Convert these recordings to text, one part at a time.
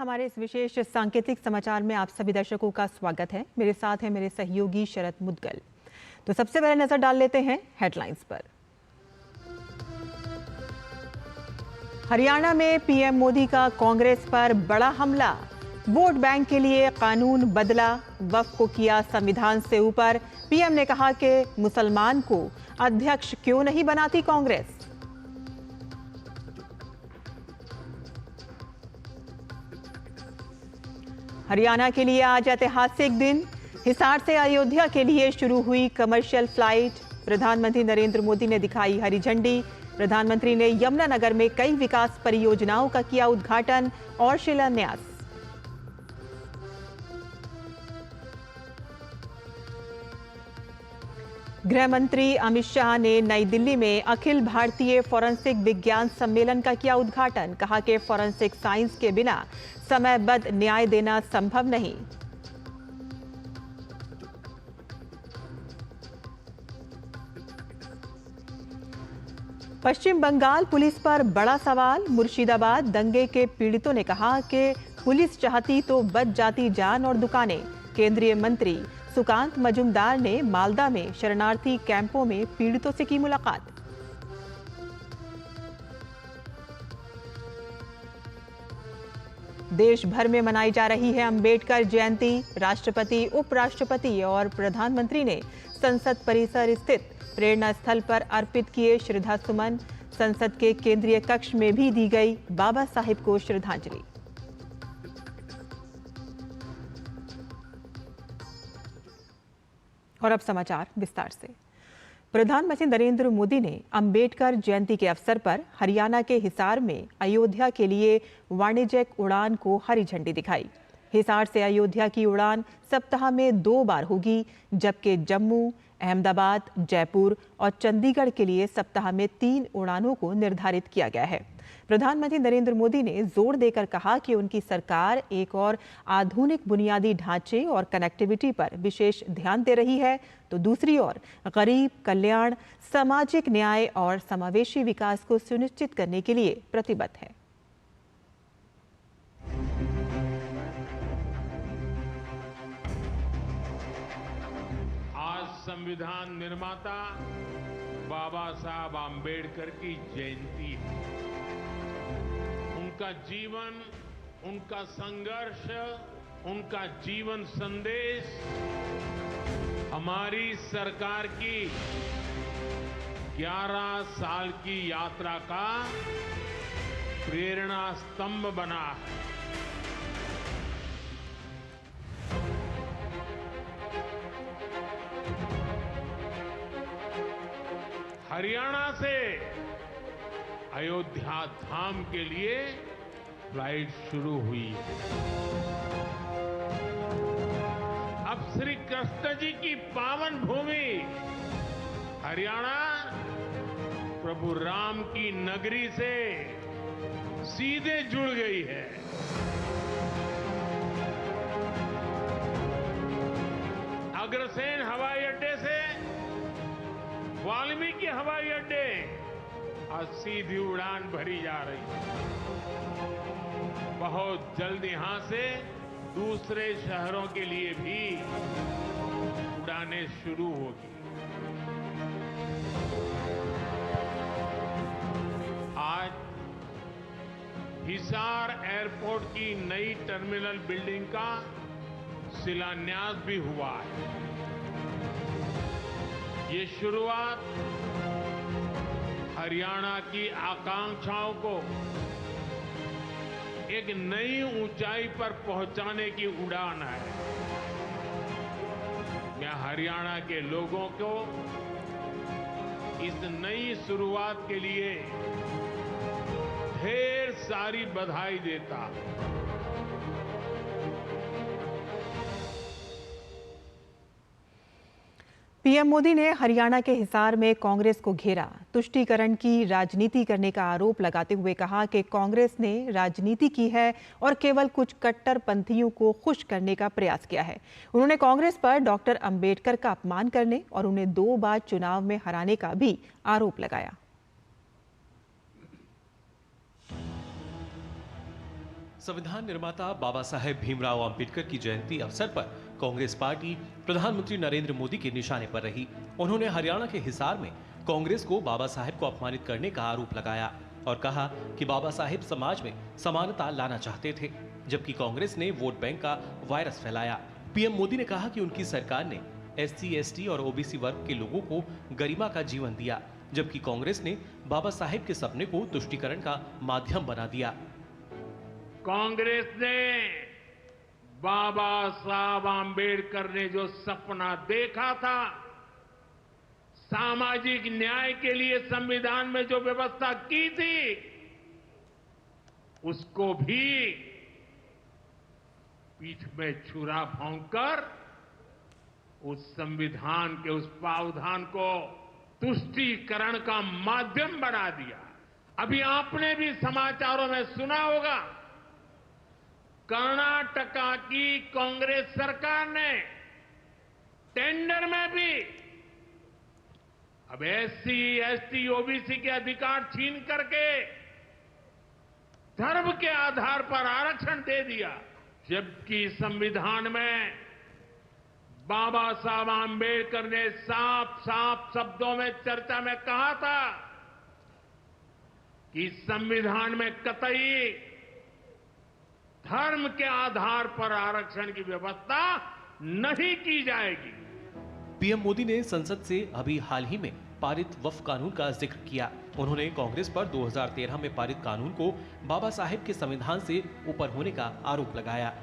हमारे इस विशेष सांकेतिक समाचार में आप सभी दर्शकों का स्वागत है। मेरे साथ हैं मेरे सहयोगी शरद मुदगल। तो सबसे पहले नजर डाल लेते हैं हेडलाइंस पर। हरियाणा में पीएम मोदी का कांग्रेस पर बड़ा हमला। वोट बैंक के लिए कानून बदला, वक्फ को किया संविधान से ऊपर। पीएम ने कहा कि मुसलमान को अध्यक्ष क्यों नहीं बनाती कांग्रेस। हरियाणा के लिए आज ऐतिहासिक दिन। हिसार से अयोध्या के लिए शुरू हुई कमर्शियल फ्लाइट। प्रधानमंत्री नरेंद्र मोदी ने दिखाई हरी झंडी। प्रधानमंत्री ने यमुनानगर में कई विकास परियोजनाओं का किया उद्घाटन और शिलान्यास। गृह मंत्री अमित शाह ने नई दिल्ली में अखिल भारतीय फोरेंसिक विज्ञान सम्मेलन का किया उद्घाटन। कहा कि फोरेंसिक साइंस के बिना समयबद्ध न्याय देना संभव नहीं। पश्चिम बंगाल पुलिस पर बड़ा सवाल। मुर्शिदाबाद दंगे के पीड़ितों ने कहा कि पुलिस चाहती तो बच जाती जान और दुकानें। केंद्रीय मंत्री सुकांत मजूमदार ने मालदा में शरणार्थी कैंपों में पीड़ितों से की मुलाकात। देश भर में मनाई जा रही है अंबेडकर जयंती। राष्ट्रपति, उपराष्ट्रपति और प्रधानमंत्री ने संसद परिसर स्थित प्रेरणा स्थल पर अर्पित किए श्रद्धा सुमन। संसद के केंद्रीय कक्ष में भी दी गई बाबा साहिब को श्रद्धांजलि। और अब समाचार विस्तार से। प्रधानमंत्री नरेंद्र मोदी ने अंबेडकर जयंती के अवसर पर हरियाणा के हिसार में अयोध्या के लिए वाणिज्यिक उड़ान को हरी झंडी दिखाई। हिसार से अयोध्या की उड़ान सप्ताह में 2 बार होगी, जबकि जम्मू, अहमदाबाद, जयपुर और चंडीगढ़ के लिए सप्ताह में 3 उड़ानों को निर्धारित किया गया है। प्रधानमंत्री नरेंद्र मोदी ने जोर देकर कहा कि उनकी सरकार एक और आधुनिक बुनियादी ढांचे और कनेक्टिविटी पर विशेष ध्यान दे रही है, तो दूसरी ओर गरीब कल्याण, सामाजिक न्याय और समावेशी विकास को सुनिश्चित करने के लिए प्रतिबद्ध है। आज संविधान निर्माता बाबा साहब आम्बेडकर की जयंती है। उनका जीवन, उनका संघर्ष, उनका जीवन संदेश हमारी सरकार की 11 साल की यात्रा का प्रेरणा स्तंभ बना है। हरियाणा से अयोध्या धाम के लिए फ्लाइट शुरू हुई है। अब श्री कृष्ण जी की पावन भूमि हरियाणा प्रभु राम की नगरी से सीधे जुड़ गई है। अग्रसेन हवाई अड्डे से वाल्मीकि हवाई अड्डे आज सीधी उड़ान भरी जा रही है। बहुत जल्द यहां से दूसरे शहरों के लिए भी उड़ानें शुरू होगी। आज हिसार एयरपोर्ट की नई टर्मिनल बिल्डिंग का शिलान्यास भी हुआ है। ये शुरुआत हरियाणा की आकांक्षाओं को एक नई ऊंचाई पर पहुंचाने की उड़ान है। मैं हरियाणा के लोगों को इस नई शुरुआत के लिए ढेर सारी बधाई देता हूं। पीएम मोदी ने हरियाणा के हिसार में कांग्रेस को घेरा। तुष्टीकरण की राजनीति करने का आरोप लगाते हुए कहा कि कांग्रेस ने राजनीति की है और केवल कुछ कट्टरपंथियों को खुश करने का प्रयास किया है। उन्होंने कांग्रेस पर डॉक्टर अंबेडकर का अपमान करने और उन्हें 2 बार चुनाव में हराने का भी आरोप लगाया। संविधान निर्माता बाबा साहेब भीमराव अंबेडकर की जयंती अवसर पर कांग्रेस पार्टी प्रधानमंत्री नरेंद्र मोदी के निशाने पर रही। उन्होंने हरियाणा के हिसार में कांग्रेस को बाबा साहेब को अपमानित करने का आरोप लगाया और कहा कि बाबा साहेब समाज में समानता लाना चाहते थे, जबकि कांग्रेस ने वोट बैंक का वायरस फैलाया। पीएम मोदी ने कहा कि उनकी सरकार ने SC, ST और OBC वर्ग के लोगों को गरिमा का जीवन दिया, जबकि कांग्रेस ने बाबा साहेब के सपने को तुष्टीकरण का माध्यम बना दिया। कांग्रेस ने बाबा साहब आंबेडकर ने जो सपना देखा था, सामाजिक न्याय के लिए संविधान में जो व्यवस्था की थी, उसको भी पीठ में छुरा भोंककर उस संविधान के उस प्रावधान को तुष्टीकरण का माध्यम बना दिया। अभी आपने भी समाचारों में सुना होगा, कर्नाटका की कांग्रेस सरकार ने टेंडर में भी अब SC, ST, OBC के अधिकार छीन करके धर्म के आधार पर आरक्षण दे दिया, जबकि संविधान में बाबा साहब आंबेडकर ने साफ साफ शब्दों में चर्चा में कहा था कि संविधान में कतई धर्म के आधार पर आरक्षण की व्यवस्था नहीं की जाएगी। पीएम मोदी ने संसद से अभी हाल ही में पारित वक्फ कानून का जिक्र किया। उन्होंने कांग्रेस पर 2013 में पारित कानून को बाबा साहेब के संविधान से ऊपर होने का आरोप लगाया।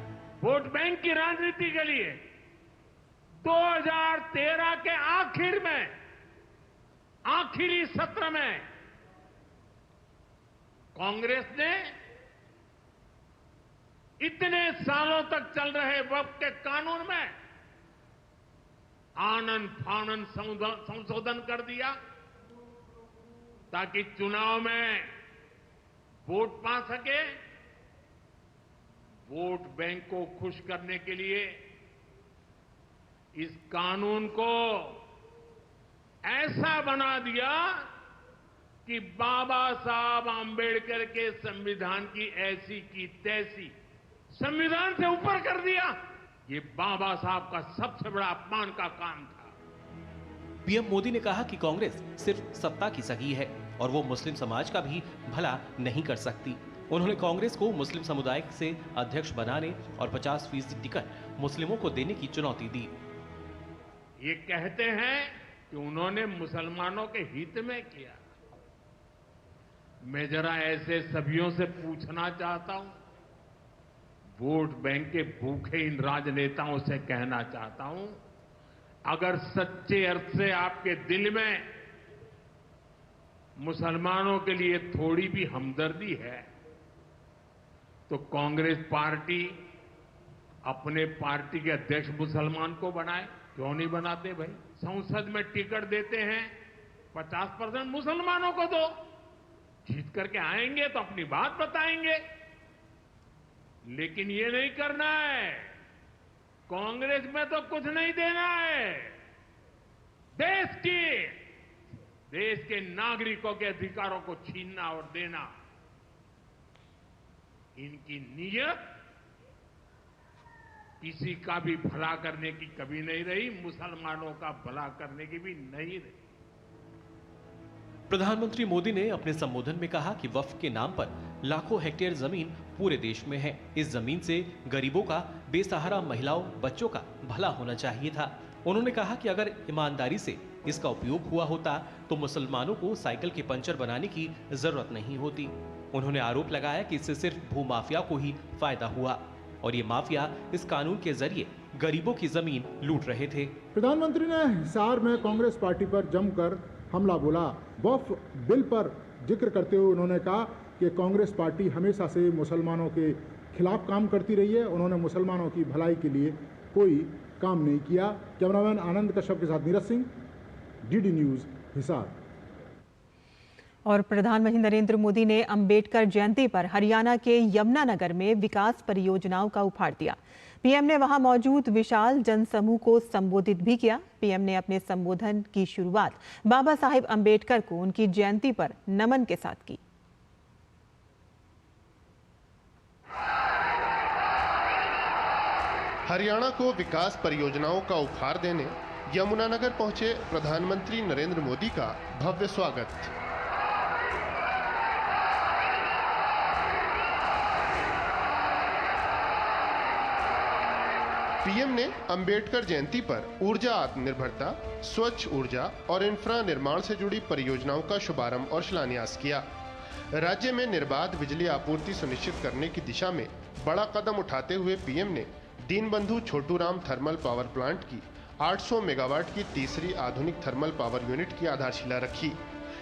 वोट बैंक की राजनीति के लिए 2013 के आखिर में, आखिरी सत्र में कांग्रेस ने इतने सालों तक चल रहे वक्फ के कानून में आनन फानन संशोधन कर दिया ताकि चुनाव में वोट पा सके। वोट बैंक को खुश करने के लिए इस कानून को ऐसा बना दिया कि बाबा साहब आंबेडकर के संविधान की ऐसी की तैसी संविधान से ऊपर कर दिया। ये बाबा साहब का सबसे बड़ा अपमान का काम था। पीएम मोदी ने कहा कि कांग्रेस सिर्फ सत्ता की सगी है और वो मुस्लिम समाज का भी भला नहीं कर सकती। उन्होंने कांग्रेस को मुस्लिम समुदाय से अध्यक्ष बनाने और 50% टिकट मुस्लिमों को देने की चुनौती दी। ये कहते हैं कि उन्होंने मुसलमानों के हित में किया। मैं जरा ऐसे सभियों से पूछना चाहता हूं, वोट बैंक के भूखे इन राजनेताओं से कहना चाहता हूं, अगर सच्चे अर्थ से आपके दिल में मुसलमानों के लिए थोड़ी भी हमदर्दी है तो कांग्रेस पार्टी अपने पार्टी के अध्यक्ष मुसलमान को बनाए। क्यों नहीं बनाते भाई? संसद में टिकट देते हैं, 50% मुसलमानों को दो, जीत करके आएंगे तो अपनी बात बताएंगे। लेकिन ये नहीं करना है। कांग्रेस में तो कुछ नहीं देना है। देश के नागरिकों के अधिकारों को छीनना और देना, इनकी नीयत किसी का भी भला करने की कभी नहीं रही, मुसलमानों का भला करने की भी नहीं रही। प्रधानमंत्री मोदी ने अपने संबोधन में कहा कि वक्फ के नाम पर लाखों हेक्टेयर जमीन पूरे देश में है। इस जमीन से गरीबों का, बेसहारा महिलाओं, बच्चों का भला होना चाहिए था। उन्होंने कहा कि अगर ईमानदारी से इसका उपयोग हुआ होता तो मुसलमानों को साइकिल के पंचर बनाने की जरूरत नहीं होती। उन्होंने आरोप लगाया कि इससे सिर्फ भूमाफिया को ही फायदा हुआ और ये माफिया इस कानून के जरिए गरीबों की जमीन लूट रहे थे। प्रधानमंत्री ने हिसार में कांग्रेस पार्टी पर जमकर हमला बोला। वक्फ बिल पर जिक्र करते हुए उन्होंने कहा कि कांग्रेस पार्टी हमेशा से मुसलमानों के खिलाफ काम करती रही है। उन्होंने मुसलमानों की भलाई के लिए कोई काम नहीं किया। कैमरामैन आनंद कश्यप के साथ नीरज सिंह, DD न्यूज़, हिसार। और प्रधानमंत्री नरेंद्र मोदी ने अंबेडकर जयंती पर हरियाणा के यमुनानगर में विकास परियोजनाओं का उपहार दिया। पीएम ने वहां मौजूद विशाल जनसमूह को संबोधित भी किया। पीएम ने अपने संबोधन की शुरुआत बाबा साहेब अंबेडकर को उनकी जयंती पर नमन के साथ की। हरियाणा को विकास परियोजनाओं का उपहार देने यमुनानगर पहुंचे प्रधानमंत्री नरेंद्र मोदी का भव्य स्वागत। पीएम ने अंबेडकर जयंती पर ऊर्जा आत्मनिर्भरता, स्वच्छ ऊर्जा और इंफ्रा निर्माण से जुड़ी परियोजनाओं का शुभारंभ और शिलान्यास किया। राज्य में निर्बाध बिजली आपूर्ति सुनिश्चित करने की दिशा में बड़ा कदम उठाते हुए पीएम ने Deenbandhu Chhoturam thermal power plant की 800 मेगावाट की तीसरी आधुनिक थर्मल पावर यूनिट की आधारशिला रखी।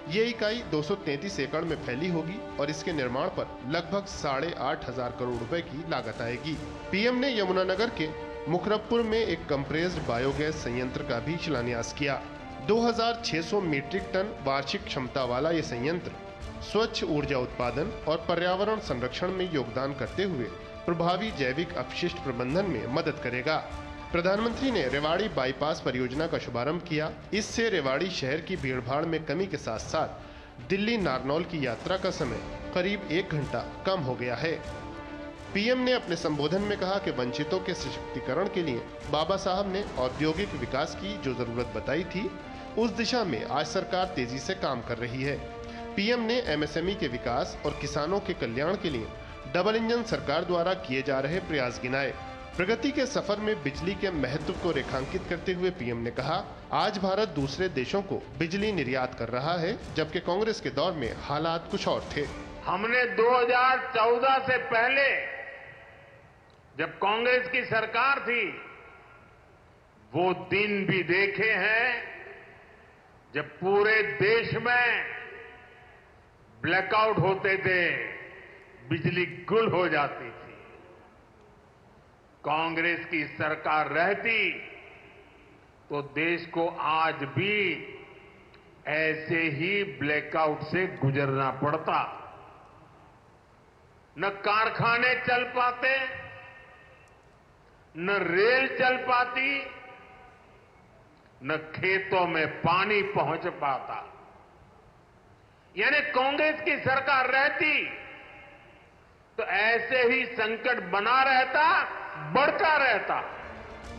ये इकाई 233 एकड़ में फैली होगी और इसके निर्माण पर लगभग 8,500 करोड़ रुपए की लागत आएगी। पीएम ने यमुनानगर के मुखरबपुर में एक कंप्रेस्ड बायोगैस संयंत्र का भी शिलान्यास किया। 2600 मीट्रिक टन वार्षिक क्षमता वाला ये संयंत्र स्वच्छ ऊर्जा उत्पादन और पर्यावरण संरक्षण में योगदान करते हुए प्रभावी जैविक अपशिष्ट प्रबंधन में मदद करेगा। प्रधानमंत्री ने रेवाड़ी बाईपास परियोजना का शुभारंभ किया। इससे रेवाड़ी शहर की भीड़भाड़ में कमी के साथ साथ दिल्ली नारनौल की यात्रा का समय करीब 1 घंटा कम हो गया है। पीएम ने अपने संबोधन में कहा कि वंचितों के सशक्तिकरण के लिए बाबा साहब ने औद्योगिक विकास की जो जरूरत बताई थी, उस दिशा में आज सरकार तेजी से काम कर रही है। पीएम ने एमएसएमई के विकास और किसानों के कल्याण के लिए डबल इंजन सरकार द्वारा किए जा रहे प्रयास गिनाए। प्रगति के सफर में बिजली के महत्व को रेखांकित करते हुए पीएम ने कहा, आज भारत दूसरे देशों को बिजली निर्यात कर रहा है, जबकि कांग्रेस के दौर में हालात कुछ और थे। हमने 2014 से पहले जब कांग्रेस की सरकार थी, वो दिन भी देखे हैं जब पूरे देश में ब्लैकआउट होते थे, बिजली गुल हो जाती थी। कांग्रेस की सरकार रहती तो देश को आज भी ऐसे ही ब्लैकआउट से गुजरना पड़ता। न कारखाने चल पाते, न रेल चल पाती, न खेतों में पानी पहुंच पाता। यानी कांग्रेस की सरकार रहती तो ऐसे ही संकट बना रहता, बढ़ता रहता।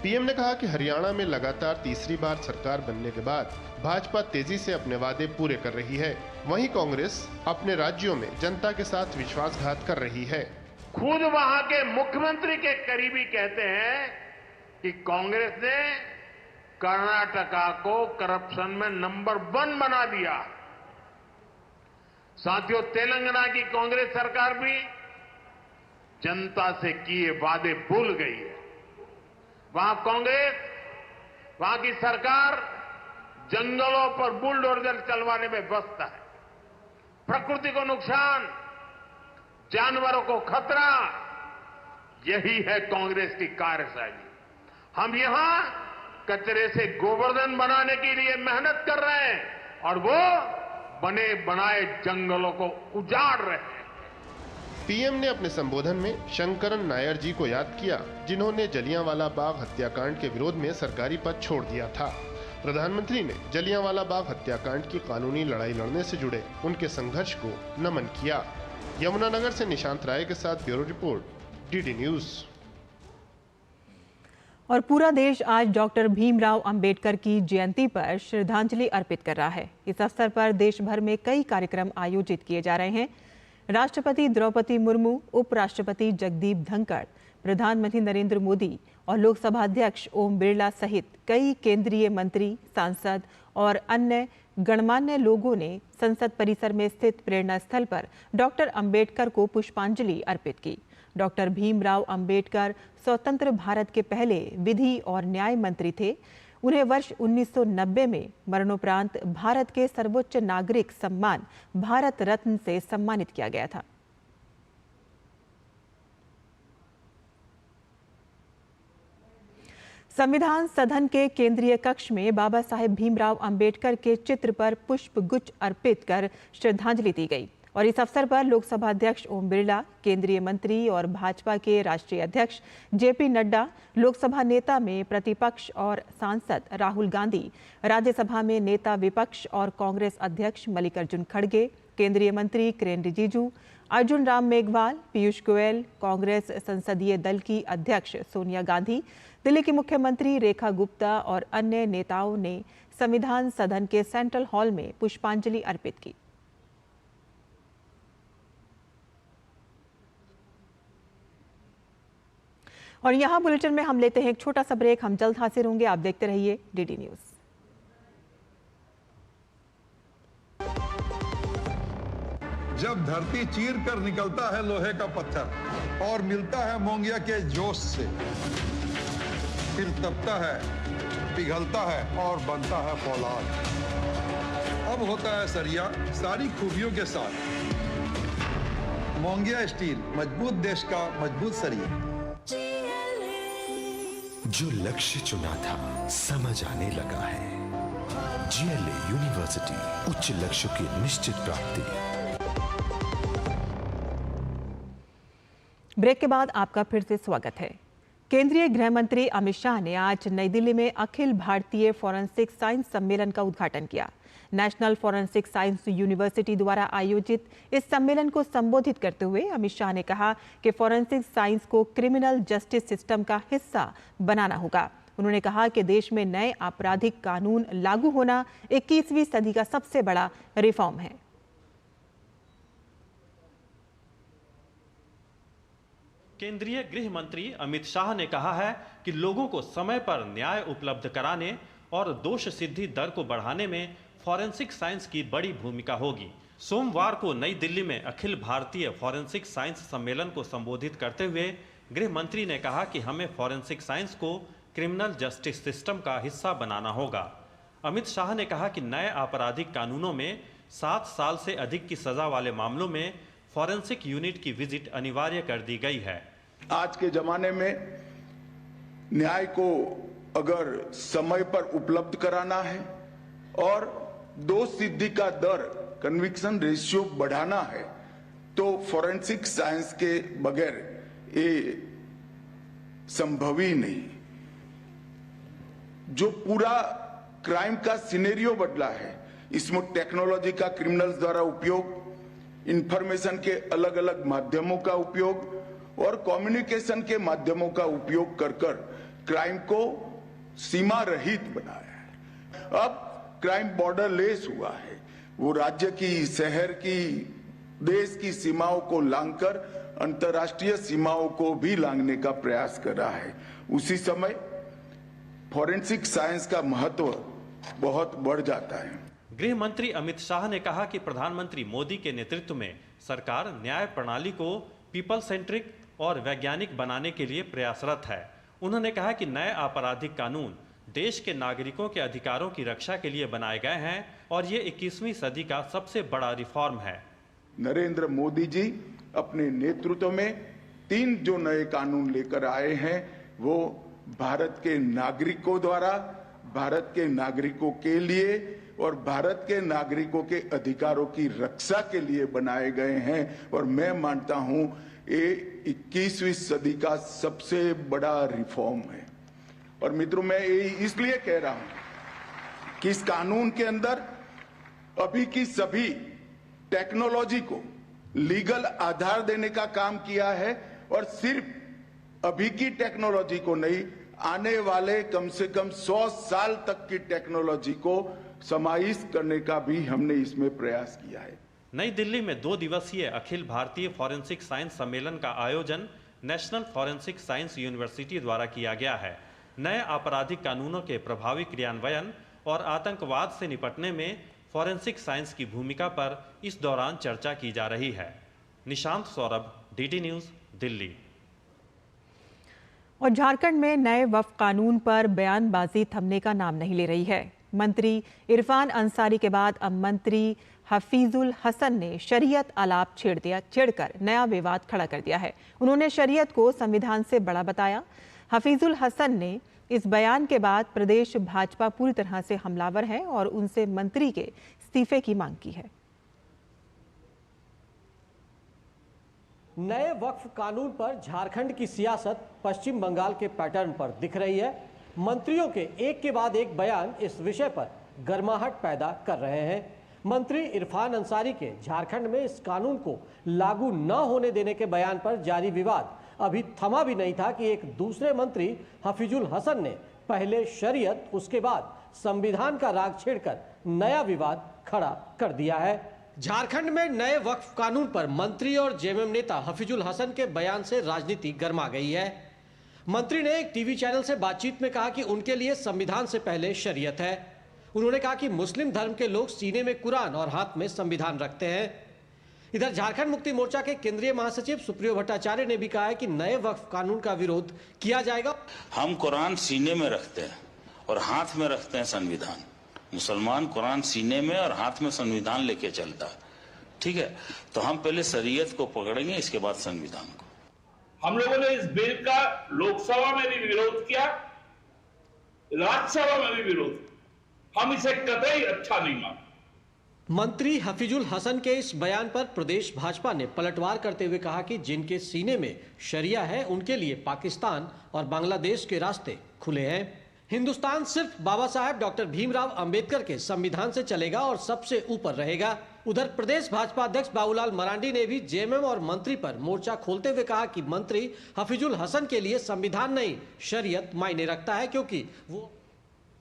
पीएम ने कहा कि हरियाणा में लगातार तीसरी बार सरकार बनने के बाद भाजपा तेजी से अपने वादे पूरे कर रही है। वहीं कांग्रेस अपने राज्यों में जनता के साथ विश्वासघात कर रही है। खुद वहां के मुख्यमंत्री के करीबी कहते हैं कि कांग्रेस ने कर्नाटका को करप्शन में नंबर 1 बना दिया। साथियों, तेलंगाना की कांग्रेस सरकार भी जनता से किए वादे भूल गई है। वहां कांग्रेस, वहां की सरकार जंगलों पर बुलडोजर चलवाने में व्यस्त है। प्रकृति को नुकसान, जानवरों को खतरा, यही है कांग्रेस की कार्यशैली। हम यहां कचरे से गोवर्धन बनाने के लिए मेहनत कर रहे हैं और वो बने बनाए जंगलों को उजाड़ रहे हैं। पीएम ने अपने संबोधन में शंकरन नायर जी को याद किया, जिन्होंने जलियांवाला बाग हत्याकांड के विरोध में सरकारी पद छोड़ दिया था। प्रधानमंत्री ने जलियांवाला बाग हत्याकांड की कानूनी लड़ाई लड़ने से जुड़े उनके संघर्ष को नमन किया। यमुनानगर से निशांत राय के साथ ब्यूरो रिपोर्ट, डीडी न्यूज। और पूरा देश आज डॉक्टर भीमराव अंबेडकर की जयंती पर श्रद्धांजलि अर्पित कर रहा है। इस अवसर पर देश भर में कई कार्यक्रम आयोजित किए जा रहे हैं। राष्ट्रपति द्रौपदी मुर्मू, उपराष्ट्रपति जगदीप धनखड़, प्रधानमंत्री नरेंद्र मोदी और लोकसभा अध्यक्ष ओम बिरला सहित कई केंद्रीय मंत्री, सांसद और अन्य गणमान्य लोगों ने संसद परिसर में स्थित प्रेरणा स्थल पर डॉक्टर अंबेडकर को पुष्पांजलि अर्पित की। डॉक्टर भीमराव अंबेडकर स्वतंत्र भारत के पहले विधि और न्याय मंत्री थे। उन्हें वर्ष 1990 में मरणोपरांत भारत के सर्वोच्च नागरिक सम्मान भारत रत्न से सम्मानित किया गया था। संविधान सदन के केंद्रीय कक्ष में बाबा साहेब भीमराव अंबेडकर के चित्र पर पुष्प गुच्छ अर्पित कर श्रद्धांजलि दी गई और इस अवसर पर लोकसभा अध्यक्ष ओम बिरला, केंद्रीय मंत्री और भाजपा के राष्ट्रीय अध्यक्ष जेपी नड्डा, लोकसभा नेता में प्रतिपक्ष और सांसद राहुल गांधी, राज्यसभा में नेता विपक्ष और कांग्रेस अध्यक्ष मल्लिकार्जुन खड़गे, केंद्रीय मंत्री किरेन रिजिजू, अर्जुन राम मेघवाल, पीयूष गोयल, कांग्रेस संसदीय दल की अध्यक्ष सोनिया गांधी, दिल्ली की मुख्यमंत्री रेखा गुप्ता और अन्य नेताओं ने संविधान सदन के सेंट्रल हॉल में पुष्पांजलि अर्पित की। और यहाँ बुलेटिन में हम लेते हैं एक छोटा सा ब्रेक। हम जल्द हाजिर होंगे, आप देखते रहिए डीडी न्यूज। जब धरती चीर कर निकलता है लोहे का पत्थर और मिलता है मोंगिया के जोश से, फिर तपता है, पिघलता है और बनता है फौलाद। अब होता है सरिया सारी खूबियों के साथ। मोंगिया स्टील, मजबूत देश का मजबूत सरिया। जो लक्ष्य चुना था समझ आने लगा है। GLA यूनिवर्सिटी, उच्च लक्ष्य की निश्चित प्राप्ति। ब्रेक के बाद आपका फिर से स्वागत है। केंद्रीय गृह मंत्री अमित शाह ने आज नई दिल्ली में अखिल भारतीय फॉरेंसिक साइंस सम्मेलन का उद्घाटन किया। नेशनल फॉरेंसिक साइंस यूनिवर्सिटी द्वारा आयोजित इस सम्मेलन को संबोधित करते हुए अमित शाह ने कहा कि फॉरेंसिक साइंस को क्रिमिनल जस्टिस सिस्टम का हिस्सा बनाना होगा। उन्होंने कहा कि देश में नए आपराधिक कानून लागू होना 21वीं सदी का सबसे बड़ा रिफॉर्म है। केंद्रीय गृह मंत्री अमित शाह ने कहा है कि लोगों को समय पर न्याय उपलब्ध कराने और दोष सिद्धि दर को बढ़ाने में फॉरेंसिक साइंस की बड़ी भूमिका होगी। सोमवार को नई दिल्ली में अखिल भारतीय फॉरेंसिक साइंस सम्मेलन को संबोधित करते हुए गृह मंत्री ने कहा कि हमें फॉरेंसिक साइंस को क्रिमिनल जस्टिस सिस्टम का हिस्सा बनाना होगा। अमित शाह ने कहा कि नए आपराधिक कानूनों में 7 साल से अधिक की सजा वाले मामलों में फॉरेंसिक यूनिट की विजिट अनिवार्य कर दी गई है। आज के जमाने में न्याय को अगर समय पर उपलब्ध कराना है और दोष सिद्धि का दर, कन्विक्शन रेशियो बढ़ाना है, तो फॉरेंसिक साइंस के बगैर ये संभव ही नहीं। जो पूरा क्राइम का सिनेरियो बदला है, इसमें टेक्नोलॉजी का क्रिमिनल्स द्वारा उपयोग, इंफॉर्मेशन के अलग अलग माध्यमों का उपयोग और कम्युनिकेशन के माध्यमों का उपयोग कर क्राइम को सीमा रहित बनाया है। अब क्राइम बॉर्डरलेस हुआ है। वो राज्य की, शहर की, देश की सीमाओं को लांघकर अंतर्राष्ट्रीय सीमाओं को भी लांघने का प्रयास कर रहा है। उसी समय फॉरेंसिक साइंस का महत्व बहुत बढ़ जाता है। गृह मंत्री अमित शाह ने कहा कि प्रधानमंत्री मोदी के नेतृत्व में सरकार न्याय प्रणाली को पीपल सेंट्रिक और वैज्ञानिक बनाने के लिए प्रयासरत है। उन्होंने कहा कि नए आपराधिक कानून देश के नागरिकों के अधिकारों की रक्षा के लिए बनाए गए हैं और ये 21वीं सदी का सबसे बड़ा रिफॉर्म है। नरेंद्र मोदी जी अपने नेतृत्व में 3 जो नए कानून लेकर आए हैं, वो भारत के नागरिकों द्वारा, भारत के नागरिकों के लिए और भारत के नागरिकों के अधिकारों की रक्षा के लिए बनाए गए हैं। और मैं मानता हूं ये 21वीं सदी का सबसे बड़ा रिफॉर्म है। और मित्रों, मैं ये इसलिए कह रहा हूं कि इस कानून के अंदर अभी की सभी टेक्नोलॉजी को लीगल आधार देने का काम किया है और सिर्फ अभी की टेक्नोलॉजी को नहीं, आने वाले कम से कम 100 साल तक की टेक्नोलॉजी को समाहित करने का भी हमने इसमें प्रयास किया है। नई दिल्ली में 2 दिवसीय अखिल भारतीय फॉरेंसिक साइंस सम्मेलन का आयोजन नेशनल फॉरेंसिक साइंस यूनिवर्सिटी द्वारा किया गया है। नए आपराधिक कानूनों के प्रभावी क्रियान्वयन और आतंकवाद से निपटने में फॉरेंसिक साइंस की भूमिका पर इस दौरान चर्चा की जा रही है। Nishant Saurabh, DD news, Delhi. और झारखंड में नए वक्फ कानून पर बयानबाजी थमने का नाम नहीं ले रही है। मंत्री इरफान अंसारी के बाद अब मंत्री हफीजुल हसन ने शरीयत आलाप छेड़कर नया विवाद खड़ा कर दिया है। उन्होंने शरीयत को संविधान से बड़ा बताया। हफीजुल हसन ने इस बयान के बाद प्रदेश भाजपा पूरी तरह से हमलावर है और उनसे मंत्री के इस्तीफे की मांग की है। नए वक्फ कानून पर झारखंड की सियासत पश्चिम बंगाल के पैटर्न पर दिख रही है। मंत्रियों के एक के बाद एक बयान इस विषय पर गर्माहट पैदा कर रहे हैं। मंत्री इरफान अंसारी के झारखंड में इस कानून को लागू न होने देने के बयान पर जारी विवाद अभी थमा भी नहीं था कि एक दूसरे मंत्री हफीजुल हसन ने पहले शरीयत उसके बाद संविधान का राग छेड़कर नया विवाद खड़ा कर दिया है। झारखंड में नए वक्फ कानून पर मंत्री और जेएमएम नेता हफीजुल हसन के बयान से राजनीति गर्मा गई है। मंत्री ने एक टीवी चैनल से बातचीत में कहा कि उनके लिए संविधान से पहले शरीयत है। उन्होंने कहा कि मुस्लिम धर्म के लोग सीने में कुरान और हाथ में संविधान रखते हैं। इधर झारखंड मुक्ति मोर्चा के केंद्रीय महासचिव सुप्रियो भट्टाचार्य ने भी कहा है कि नए वक्फ कानून का विरोध किया जाएगा। हम कुरान सीने में रखते हैं और हाथ में रखते हैं संविधान। मुसलमान कुरान सीने में और हाथ में संविधान लेके चलता है, ठीक है। तो हम पहले शरीयत को पकड़ेंगे, इसके बाद संविधान को। हम लोगों ने इस बिल का लोकसभा में भी विरोध किया, राज्यसभा में भी विरोध। हम इसे कतई अच्छा नहीं मानते। मंत्री हफीजुल हसन के इस बयान पर प्रदेश भाजपा ने पलटवार करते हुए कहा कि जिनके सीने में शरिया है उनके लिए पाकिस्तान और बांग्लादेश के रास्ते खुले हैं। हिंदुस्तान सिर्फ बाबा साहेब डॉक्टर भीमराव अंबेडकर के संविधान से चलेगा और सबसे ऊपर रहेगा। उधर प्रदेश भाजपा अध्यक्ष बाबूलाल मरांडी ने भी जेएमएम और मंत्री पर मोर्चा खोलते हुए कहा कि मंत्री हफीजुल हसन के लिए संविधान नहीं शरीयत मायने रखता है, क्योंकि वो